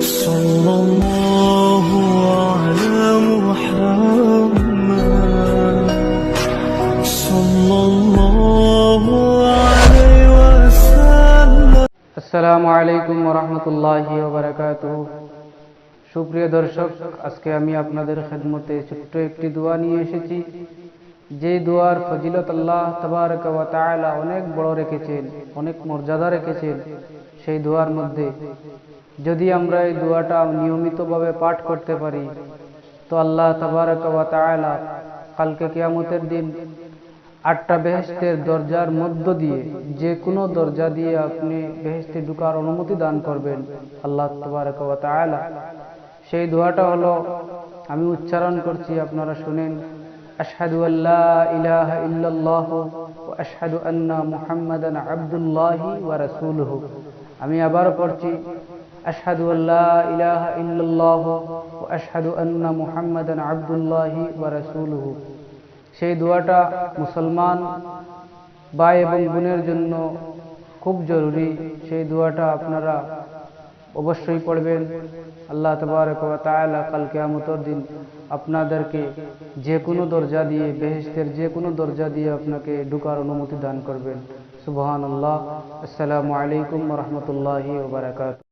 صلى الله على محمد صلى الله عليه وسلم। আসসালামু আলাইকুম ওয়া রাহমাতুল্লাহি ওয়া বারাকাতুহু। সুপ্রিয় দর্শক, আজকে আমি আপনাদের খেদমতে ছোট্ট একটি দোয়া নিয়ে এসেছি। যে দোয়ার ফজিলত আল্লাহ তাবারক ওয়া তাআলা অনেক বড় রেখেছেন, অনেক মর্যাদা রেখেছেন। সেই দোয়ার মধ্যে যদি আমরা এই দোয়াটা নিয়মিতভাবে পাঠ করতে পারি, তো আল্লাহ তাবারক ওয়া তাআলা কালকে কিয়ামতের দিন 8টা বেহেশতের দরজার মধ্য দিয়ে যে কোনো দরজা দিয়ে আপনি বেহেশতে ঢোকার অনুমতি দান করবেন আল্লাহ তাবারক ওয়া তাআলা। সেই দোয়াটা হলো, আমি উচ্চারণ করছি, আপনারা শুনেন। আশহাদু আল্লা ইলাহা ইল্লাল্লাহ ওয়া আশহাদু আন্না মুহাম্মাদান আবদুল্লাহি ওয়া রাসূলুহু। আমি আবার পড়ছি, আশহাদু আল্লা ইলাহা ইল্লাল্লাহ ওয়া আশহাদু আন্না মুহাম্মাদান আবদুল্লাহি ওয়া রাসূলুহু। সেই দোয়াটা মুসলমান ভাই এবং বোনের জন্য খুব জরুরি। সেই দোয়াটা আপনারা অবশ্যই পড়বেন। আল্লাহ তাবারক ওয়া তাআলা কাল কিয়ামতের দিন আপনাদেরকে যে কোনো দরজা দিয়ে, বেহেশতের যে কোনো দরজা দিয়ে আপনাকে ঢোকার অনুমতি দান করবেন। সুবহানাল্লাহ। আসসালামু আলাইকুম ওয়া রাহমাতুল্লাহি ওয়া বারাকাতুহু।